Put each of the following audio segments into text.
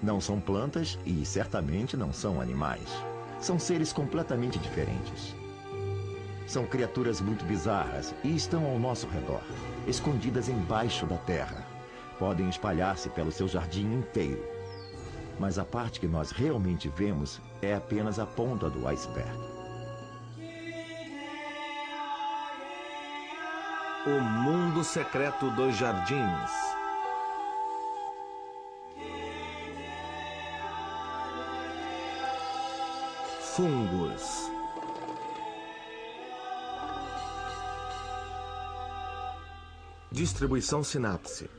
Não são plantas e certamente não são animais. São seres completamente diferentes. São criaturas muito bizarras e estão ao nosso redor, escondidas embaixo da terra. Podem espalhar-se pelo seu jardim inteiro. Mas a parte que nós realmente vemos é apenas a ponta do iceberg. O mundo secreto dos jardins. Fungos. Distribuição sinapse.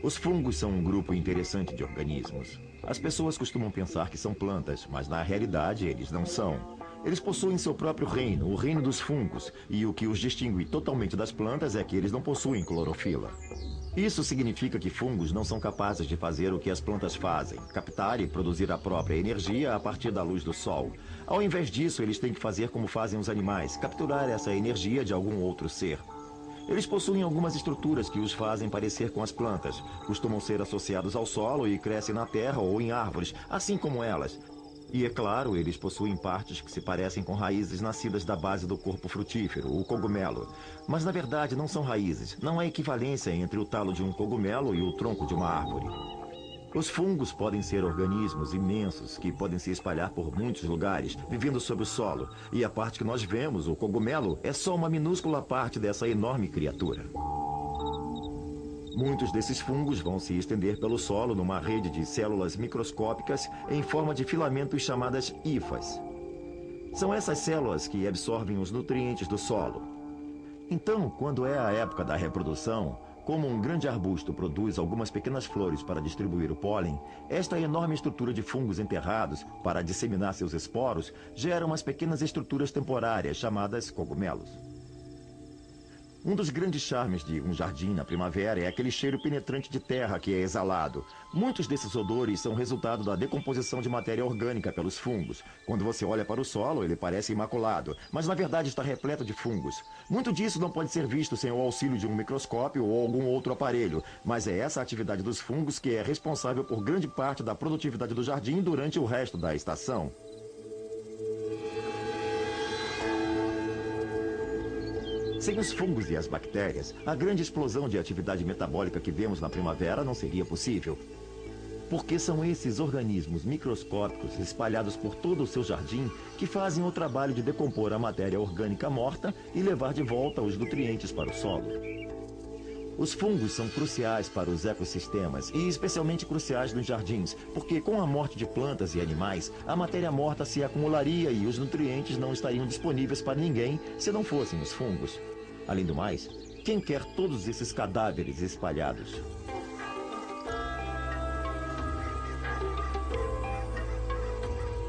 Os fungos são um grupo interessante de organismos. As pessoas costumam pensar que são plantas, mas na realidade eles não são. Eles possuem seu próprio reino, o reino dos fungos, e o que os distingue totalmente das plantas é que eles não possuem clorofila. Isso significa que fungos não são capazes de fazer o que as plantas fazem, captar e produzir a própria energia a partir da luz do sol. Ao invés disso, eles têm que fazer como fazem os animais, capturar essa energia de algum outro ser. Eles possuem algumas estruturas que os fazem parecer com as plantas. Costumam ser associados ao solo e crescem na terra ou em árvores, assim como elas. E é claro, eles possuem partes que se parecem com raízes nascidas da base do corpo frutífero, o cogumelo. Mas na verdade não são raízes, não há equivalência entre o talo de um cogumelo e o tronco de uma árvore. Os fungos podem ser organismos imensos que podem se espalhar por muitos lugares, vivendo sob o solo. E a parte que nós vemos, o cogumelo, é só uma minúscula parte dessa enorme criatura. Muitos desses fungos vão se estender pelo solo numa rede de células microscópicas em forma de filamentos chamadas hifas. São essas células que absorvem os nutrientes do solo. Então, quando é a época da reprodução, como um grande arbusto produz algumas pequenas flores para distribuir o pólen, esta enorme estrutura de fungos enterrados para disseminar seus esporos gera umas pequenas estruturas temporárias chamadas cogumelos. Um dos grandes charmes de um jardim na primavera é aquele cheiro penetrante de terra que é exalado. Muitos desses odores são resultado da decomposição de matéria orgânica pelos fungos. Quando você olha para o solo, ele parece imaculado, mas na verdade está repleto de fungos. Muito disso não pode ser visto sem o auxílio de um microscópio ou algum outro aparelho, mas é essa atividade dos fungos que é responsável por grande parte da produtividade do jardim durante o resto da estação. Sem os fungos e as bactérias, a grande explosão de atividade metabólica que vemos na primavera não seria possível. Porque são esses organismos microscópicos espalhados por todo o seu jardim que fazem o trabalho de decompor a matéria orgânica morta e levar de volta os nutrientes para o solo. Os fungos são cruciais para os ecossistemas e especialmente cruciais nos jardins, porque com a morte de plantas e animais, a matéria morta se acumularia e os nutrientes não estariam disponíveis para ninguém se não fossem os fungos. Além do mais, quem quer todos esses cadáveres espalhados?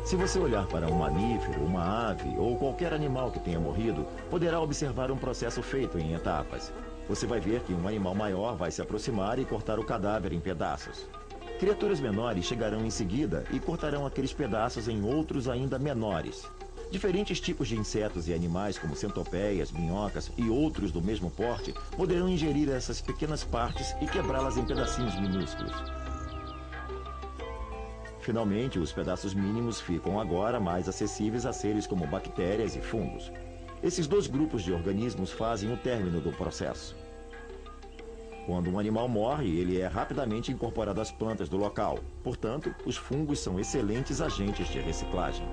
Se você olhar para um mamífero, uma ave ou qualquer animal que tenha morrido, poderá observar um processo feito em etapas. Você vai ver que um animal maior vai se aproximar e cortar o cadáver em pedaços. Criaturas menores chegarão em seguida e cortarão aqueles pedaços em outros ainda menores. Diferentes tipos de insetos e animais, como centopeias, minhocas e outros do mesmo porte, poderão ingerir essas pequenas partes e quebrá-las em pedacinhos minúsculos. Finalmente, os pedaços mínimos ficam agora mais acessíveis a seres como bactérias e fungos. Esses dois grupos de organismos fazem o término do processo. Quando um animal morre, ele é rapidamente incorporado às plantas do local. Portanto, os fungos são excelentes agentes de reciclagem.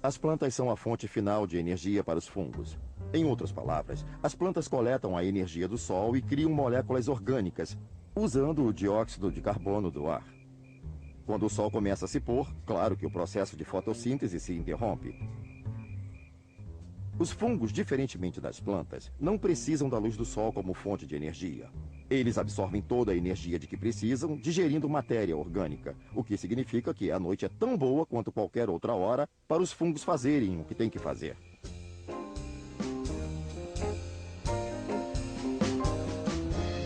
As plantas são a fonte final de energia para os fungos. Em outras palavras, as plantas coletam a energia do sol e criam moléculas orgânicas, usando o dióxido de carbono do ar. Quando o sol começa a se pôr, claro que o processo de fotossíntese se interrompe. Os fungos, diferentemente das plantas, não precisam da luz do sol como fonte de energia. Eles absorvem toda a energia de que precisam, digerindo matéria orgânica, o que significa que a noite é tão boa quanto qualquer outra hora para os fungos fazerem o que têm que fazer.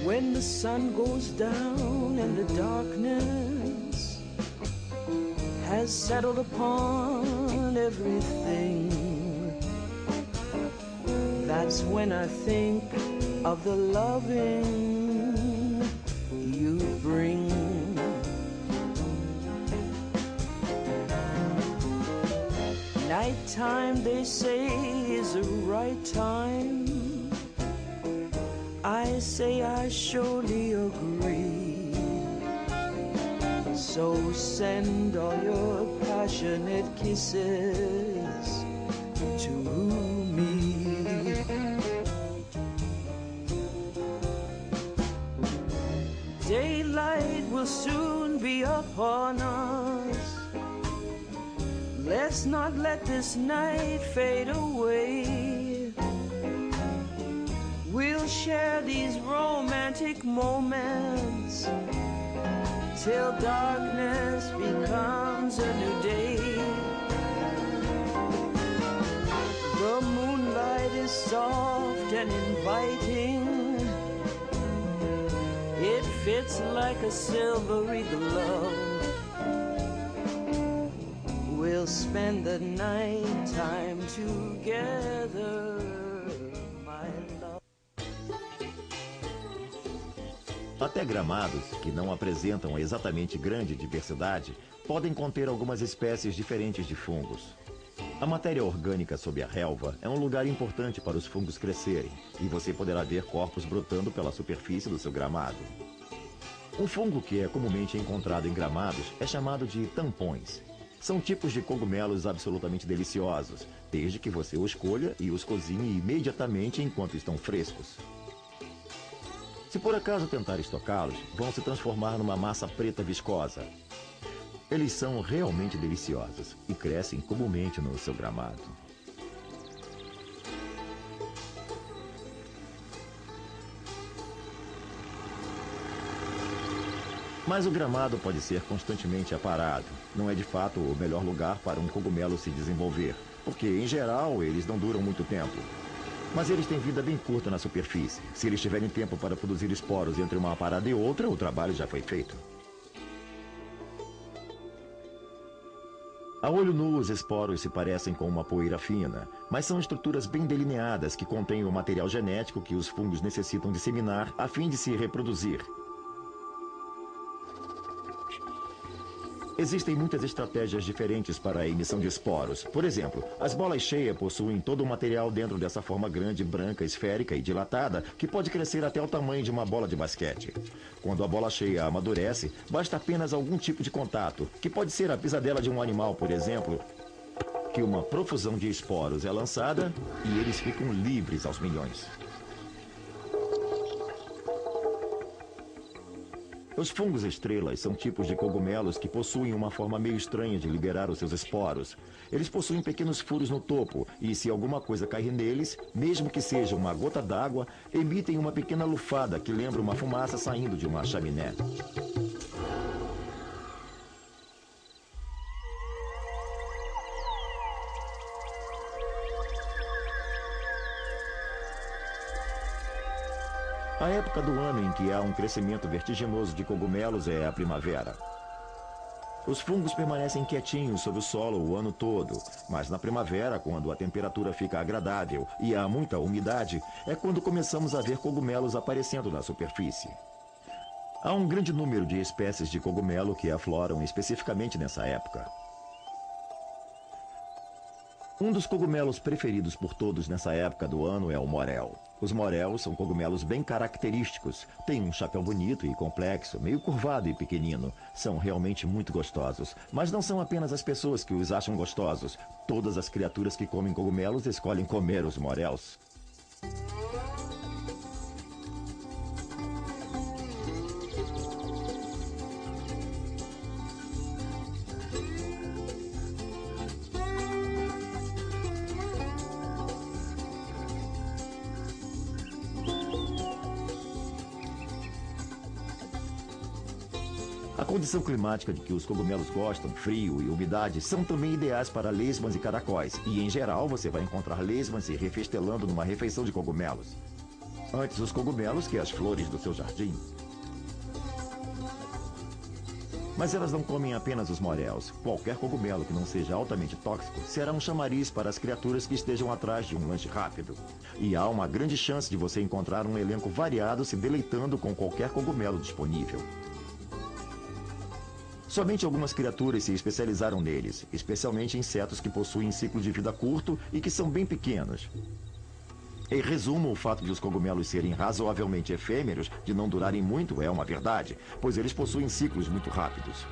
When the sun goes down and the darkness has has settled upon everything, that's when I think of the loving you bring. Nighttime, they say, is the right time. I say I surely agree. So send all your passionate kisses to me. Daylight will soon be upon us. Let's not let this night fade away. We'll share these romantic moments till darkness becomes a new day. The moonlight is soft and inviting. It fits like a silvery glove. We'll spend the night time together, my love. Até gramados, que não apresentam exatamente grande diversidade, podem conter algumas espécies diferentes de fungos. A matéria orgânica sob a relva é um lugar importante para os fungos crescerem, e você poderá ver corpos brotando pela superfície do seu gramado. Um fungo que é comumente encontrado em gramados é chamado de tampões. São tipos de cogumelos absolutamente deliciosos, desde que você os colha e os cozinhe imediatamente enquanto estão frescos. Se por acaso tentar estocá-los, vão se transformar numa massa preta viscosa. Eles são realmente deliciosos e crescem comumente no seu gramado. Mas o gramado pode ser constantemente aparado. Não é de fato o melhor lugar para um cogumelo se desenvolver, porque, em geral, eles não duram muito tempo. Mas eles têm vida bem curta na superfície. Se eles tiverem tempo para produzir esporos entre uma parada e outra, o trabalho já foi feito. A olho nu, os esporos se parecem com uma poeira fina, mas são estruturas bem delineadas que contêm o material genético que os fungos necessitam disseminar a fim de se reproduzir. Existem muitas estratégias diferentes para a emissão de esporos. Por exemplo, as bolas cheias possuem todo o material dentro dessa forma grande, branca, esférica e dilatada, que pode crescer até o tamanho de uma bola de basquete. Quando a bola cheia amadurece, basta apenas algum tipo de contato, que pode ser a pisadela de um animal, por exemplo, que uma profusão de esporos é lançada e eles ficam livres aos milhões. Os fungos estrelas são tipos de cogumelos que possuem uma forma meio estranha de liberar os seus esporos. Eles possuem pequenos furos no topo e, se alguma coisa cair neles, mesmo que seja uma gota d'água, emitem uma pequena lufada que lembra uma fumaça saindo de uma chaminé. A época do ano em que há um crescimento vertiginoso de cogumelos é a primavera. Os fungos permanecem quietinhos sob o solo o ano todo, mas na primavera, quando a temperatura fica agradável e há muita umidade, é quando começamos a ver cogumelos aparecendo na superfície. Há um grande número de espécies de cogumelo que afloram especificamente nessa época. Um dos cogumelos preferidos por todos nessa época do ano é o morel. Os moréus são cogumelos bem característicos. Têm um chapéu bonito e complexo, meio curvado e pequenino. São realmente muito gostosos. Mas não são apenas as pessoas que os acham gostosos. Todas as criaturas que comem cogumelos escolhem comer os moréus. A condição climática de que os cogumelos gostam, frio e umidade, são também ideais para lesmas e caracóis. E, em geral, você vai encontrar lesmas se refestelando numa refeição de cogumelos. Antes os cogumelos que as flores do seu jardim. Mas elas não comem apenas os moréus. Qualquer cogumelo que não seja altamente tóxico será um chamariz para as criaturas que estejam atrás de um lanche rápido. E há uma grande chance de você encontrar um elenco variado se deleitando com qualquer cogumelo disponível. Somente algumas criaturas se especializaram neles, especialmente insetos que possuem ciclo de vida curto e que são bem pequenos. Em resumo, o fato de os cogumelos serem razoavelmente efêmeros, de não durarem muito, é uma verdade, pois eles possuem ciclos muito rápidos.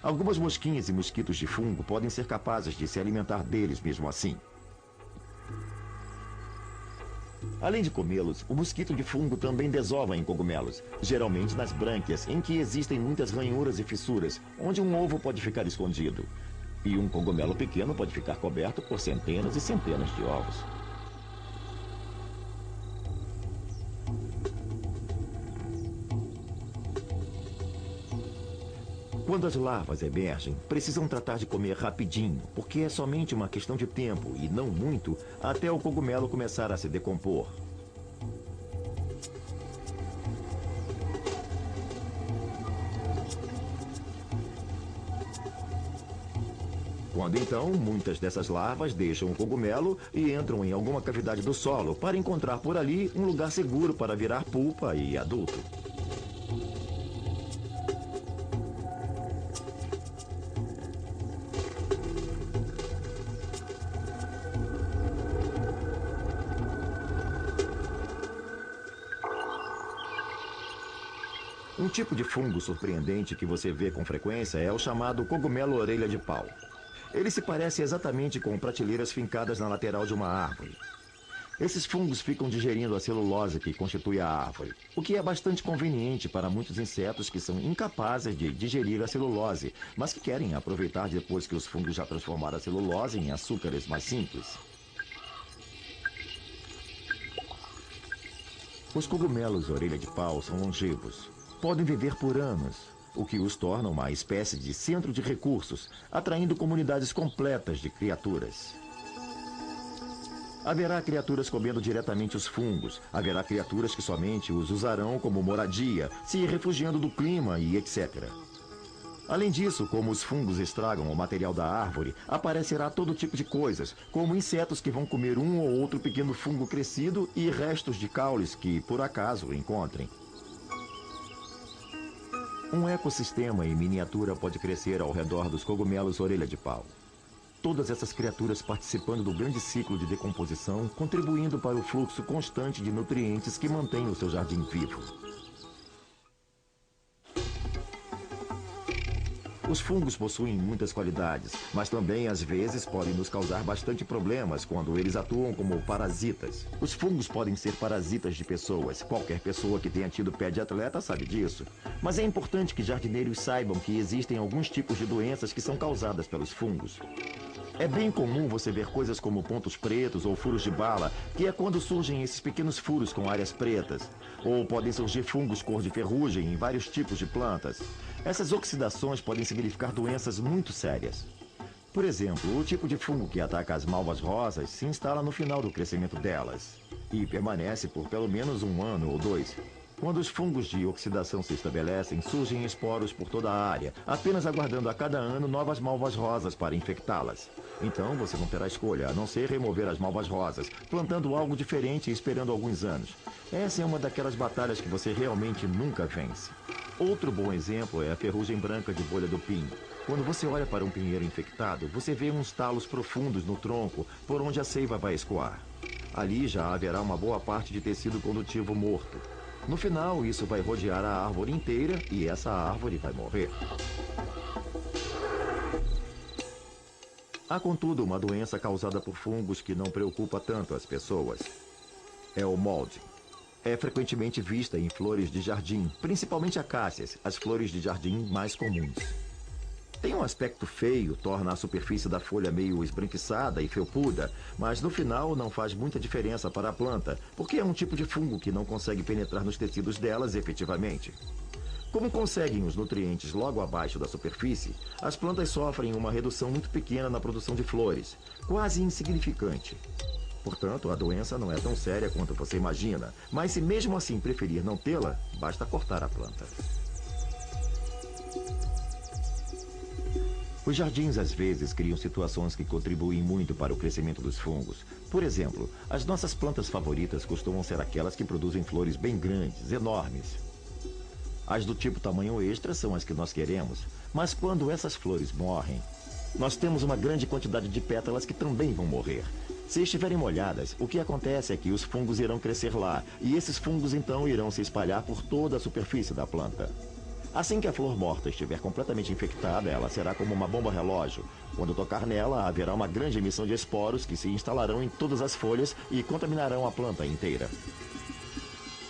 Algumas mosquinhas e mosquitos de fungo podem ser capazes de se alimentar deles mesmo assim. Além de comê-los, o mosquito de fungo também desova em cogumelos, geralmente nas brânquias, em que existem muitas ranhuras e fissuras, onde um ovo pode ficar escondido. E um cogumelo pequeno pode ficar coberto por centenas e centenas de ovos. Quando as larvas emergem, precisam tratar de comer rapidinho, porque é somente uma questão de tempo, e não muito, até o cogumelo começar a se decompor. Quando então, muitas dessas larvas deixam o cogumelo e entram em alguma cavidade do solo para encontrar por ali um lugar seguro para virar pulpa e adulto. Um tipo de fungo surpreendente que você vê com frequência é o chamado cogumelo orelha de pau. Ele se parece exatamente com prateleiras fincadas na lateral de uma árvore. Esses fungos ficam digerindo a celulose que constitui a árvore, o que é bastante conveniente para muitos insetos que são incapazes de digerir a celulose, mas que querem aproveitar depois que os fungos já transformaram a celulose em açúcares mais simples. Os cogumelos orelha de pau são longevos. Podem viver por anos, o que os torna uma espécie de centro de recursos, atraindo comunidades completas de criaturas. Haverá criaturas comendo diretamente os fungos, haverá criaturas que somente os usarão como moradia, se refugiando do clima e etc. Além disso, como os fungos estragam o material da árvore, aparecerá todo tipo de coisas, como insetos que vão comer um ou outro pequeno fungo crescido e restos de caules que, por acaso, encontrem. Um ecossistema em miniatura pode crescer ao redor dos cogumelos orelha de pau. Todas essas criaturas participando do grande ciclo de decomposição, contribuindo para o fluxo constante de nutrientes que mantém o seu jardim vivo. Os fungos possuem muitas qualidades, mas também às vezes podem nos causar bastante problemas quando eles atuam como parasitas. Os fungos podem ser parasitas de pessoas. Qualquer pessoa que tenha tido pé de atleta sabe disso. Mas é importante que jardineiros saibam que existem alguns tipos de doenças que são causadas pelos fungos. É bem comum você ver coisas como pontos pretos ou furos de bala, que é quando surgem esses pequenos furos com áreas pretas. Ou podem surgir fungos cor de ferrugem em vários tipos de plantas. Essas oxidações podem significar doenças muito sérias. Por exemplo, o tipo de fungo que ataca as malvas rosas se instala no final do crescimento delas e permanece por pelo menos 1 ano ou 2. Quando os fungos de oxidação se estabelecem, surgem esporos por toda a área, apenas aguardando a cada ano novas malvas rosas para infectá-las. Então você não terá escolha, a não ser remover as malvas rosas, plantando algo diferente e esperando alguns anos. Essa é uma daquelas batalhas que você realmente nunca vence. Outro bom exemplo é a ferrugem branca de bolha do pinho. Quando você olha para um pinheiro infectado, você vê uns talos profundos no tronco por onde a seiva vai escoar. Ali já haverá uma boa parte de tecido condutivo morto. No final, isso vai rodear a árvore inteira e essa árvore vai morrer. Há, contudo, uma doença causada por fungos que não preocupa tanto as pessoas. É o molde. É frequentemente vista em flores de jardim, principalmente acácias, as flores de jardim mais comuns. Tem um aspecto feio, torna a superfície da folha meio esbranquiçada e felpuda, mas no final não faz muita diferença para a planta, porque é um tipo de fungo que não consegue penetrar nos tecidos delas efetivamente. Como conseguem os nutrientes logo abaixo da superfície, as plantas sofrem uma redução muito pequena na produção de flores, quase insignificante. Portanto, a doença não é tão séria quanto você imagina, mas se mesmo assim preferir não tê-la, basta cortar a planta. Os jardins às vezes criam situações que contribuem muito para o crescimento dos fungos. Por exemplo, as nossas plantas favoritas costumam ser aquelas que produzem flores bem grandes, enormes. As do tipo tamanho extra são as que nós queremos, mas quando essas flores morrem, nós temos uma grande quantidade de pétalas que também vão morrer. Se estiverem molhadas, o que acontece é que os fungos irão crescer lá, e esses fungos então irão se espalhar por toda a superfície da planta. Assim que a flor morta estiver completamente infectada, ela será como uma bomba relógio. Quando tocar nela, haverá uma grande emissão de esporos que se instalarão em todas as folhas e contaminarão a planta inteira.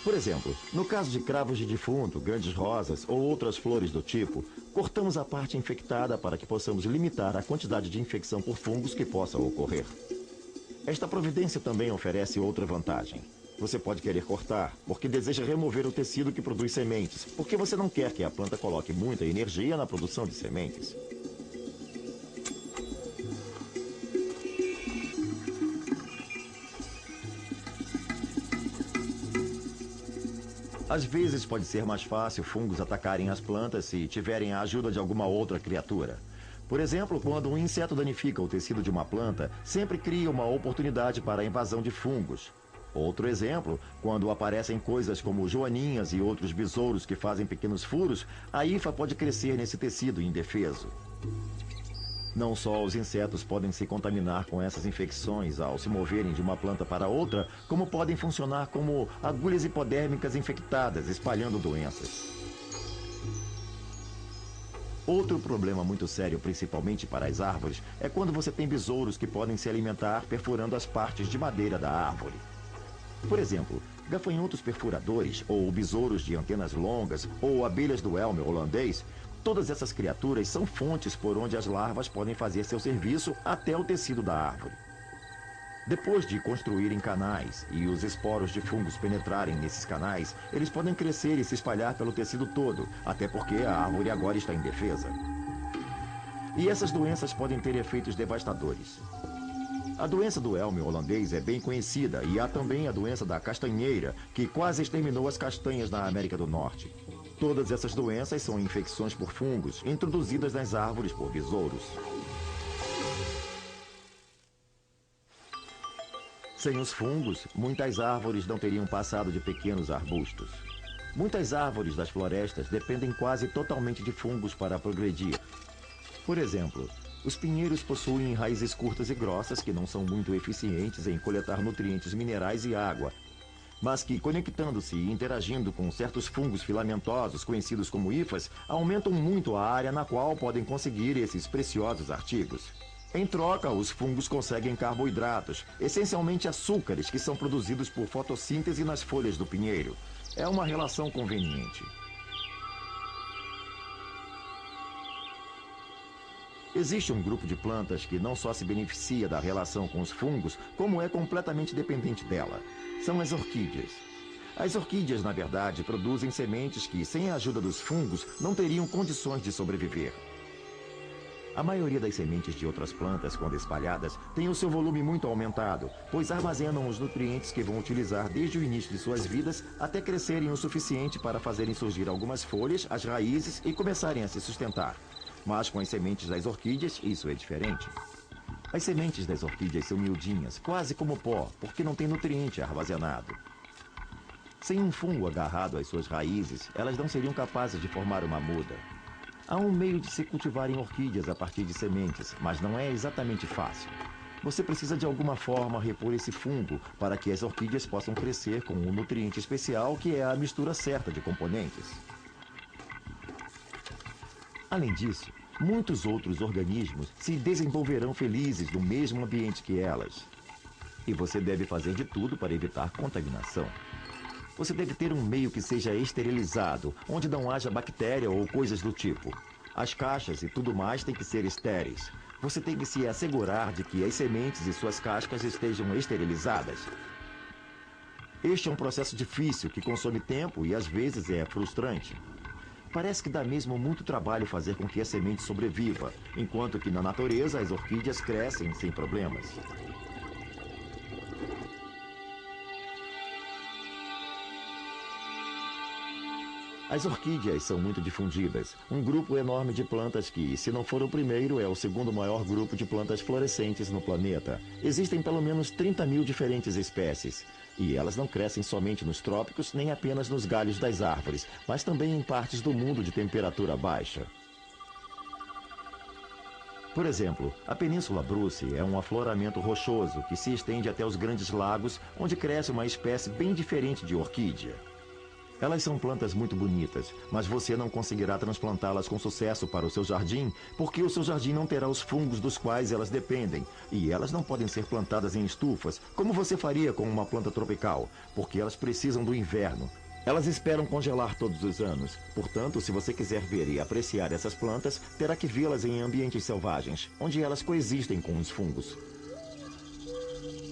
Por exemplo, no caso de cravos de defunto, grandes rosas ou outras flores do tipo, cortamos a parte infectada para que possamos limitar a quantidade de infecção por fungos que possa ocorrer. Esta providência também oferece outra vantagem. Você pode querer cortar, porque deseja remover o tecido que produz sementes, porque você não quer que a planta coloque muita energia na produção de sementes. Às vezes pode ser mais fácil fungos atacarem as plantas se tiverem a ajuda de alguma outra criatura. Por exemplo, quando um inseto danifica o tecido de uma planta, sempre cria uma oportunidade para a invasão de fungos. Outro exemplo, quando aparecem coisas como joaninhas e outros besouros que fazem pequenos furos, a hifa pode crescer nesse tecido indefeso. Não só os insetos podem se contaminar com essas infecções ao se moverem de uma planta para outra, como podem funcionar como agulhas hipodérmicas infectadas, espalhando doenças. Outro problema muito sério, principalmente para as árvores, é quando você tem besouros que podem se alimentar perfurando as partes de madeira da árvore. Por exemplo, gafanhotos perfuradores, ou besouros de antenas longas, ou abelhas do elme holandês, todas essas criaturas são fontes por onde as larvas podem fazer seu serviço até o tecido da árvore. Depois de construírem canais e os esporos de fungos penetrarem nesses canais, eles podem crescer e se espalhar pelo tecido todo, até porque a árvore agora está indefesa. E essas doenças podem ter efeitos devastadores. A doença do elme holandês é bem conhecida e há também a doença da castanheira, que quase exterminou as castanhas na América do Norte. Todas essas doenças são infecções por fungos introduzidas nas árvores por besouros. Sem os fungos, muitas árvores não teriam passado de pequenos arbustos. Muitas árvores das florestas dependem quase totalmente de fungos para progredir. Por exemplo, os pinheiros possuem raízes curtas e grossas que não são muito eficientes em coletar nutrientes minerais e água, mas que, conectando-se e interagindo com certos fungos filamentosos conhecidos como hifas, aumentam muito a área na qual podem conseguir esses preciosos artigos. Em troca, os fungos conseguem carboidratos, essencialmente açúcares que são produzidos por fotossíntese nas folhas do pinheiro. É uma relação conveniente. Existe um grupo de plantas que não só se beneficia da relação com os fungos, como é completamente dependente dela. São as orquídeas. As orquídeas, na verdade, produzem sementes que, sem a ajuda dos fungos, não teriam condições de sobreviver. A maioria das sementes de outras plantas, quando espalhadas, tem o seu volume muito aumentado, pois armazenam os nutrientes que vão utilizar desde o início de suas vidas até crescerem o suficiente para fazerem surgir algumas folhas, as raízes e começarem a se sustentar. Mas com as sementes das orquídeas, isso é diferente. As sementes das orquídeas são miudinhas, quase como pó, porque não tem nutriente armazenado. Sem um fungo agarrado às suas raízes, elas não seriam capazes de formar uma muda. Há um meio de se cultivarem orquídeas a partir de sementes, mas não é exatamente fácil. Você precisa de alguma forma repor esse fungo para que as orquídeas possam crescer com um nutriente especial que é a mistura certa de componentes. Além disso, muitos outros organismos se desenvolverão felizes no mesmo ambiente que elas. E você deve fazer de tudo para evitar contaminação. Você deve ter um meio que seja esterilizado, onde não haja bactéria ou coisas do tipo. As caixas e tudo mais têm que ser estéreis. Você tem que se assegurar de que as sementes e suas cascas estejam esterilizadas. Este é um processo difícil que consome tempo e às vezes é frustrante. Parece que dá mesmo muito trabalho fazer com que a semente sobreviva, enquanto que na natureza as orquídeas crescem sem problemas. As orquídeas são muito difundidas, um grupo enorme de plantas que, se não for o primeiro, é o segundo maior grupo de plantas florescentes no planeta. Existem pelo menos 30 mil diferentes espécies. E elas não crescem somente nos trópicos, nem apenas nos galhos das árvores, mas também em partes do mundo de temperatura baixa. Por exemplo, a Península Bruce é um afloramento rochoso que se estende até os grandes lagos, onde cresce uma espécie bem diferente de orquídea. Elas são plantas muito bonitas, mas você não conseguirá transplantá-las com sucesso para o seu jardim, porque o seu jardim não terá os fungos dos quais elas dependem. E elas não podem ser plantadas em estufas, como você faria com uma planta tropical, porque elas precisam do inverno. Elas esperam congelar todos os anos. Portanto, se você quiser ver e apreciar essas plantas, terá que vê-las em ambientes selvagens, onde elas coexistem com os fungos.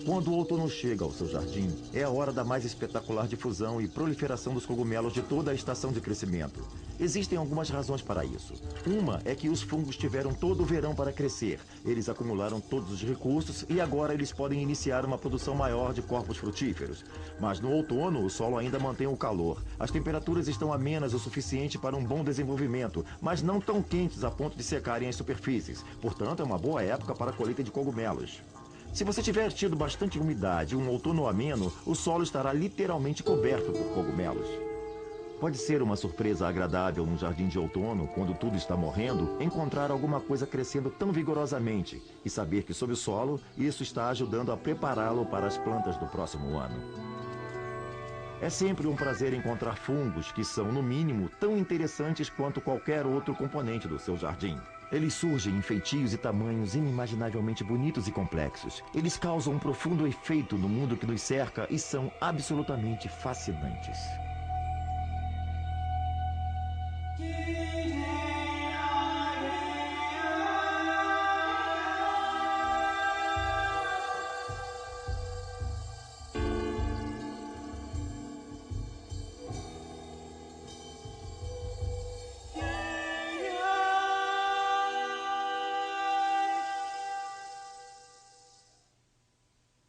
Quando o outono chega ao seu jardim, é a hora da mais espetacular difusão e proliferação dos cogumelos de toda a estação de crescimento. Existem algumas razões para isso. Uma é que os fungos tiveram todo o verão para crescer. Eles acumularam todos os recursos e agora eles podem iniciar uma produção maior de corpos frutíferos. Mas no outono, o solo ainda mantém o calor. As temperaturas estão amenas o suficiente para um bom desenvolvimento, mas não tão quentes a ponto de secarem as superfícies. Portanto, é uma boa época para a colheita de cogumelos. Se você tiver tido bastante umidade e um outono ameno, o solo estará literalmente coberto por cogumelos. Pode ser uma surpresa agradável num jardim de outono, quando tudo está morrendo, encontrar alguma coisa crescendo tão vigorosamente e saber que sob o solo, isso está ajudando a prepará-lo para as plantas do próximo ano. É sempre um prazer encontrar fungos que são, no mínimo, tão interessantes quanto qualquer outro componente do seu jardim. Eles surgem em feitios e tamanhos inimaginavelmente bonitos e complexos. Eles causam um profundo efeito no mundo que nos cerca e são absolutamente fascinantes.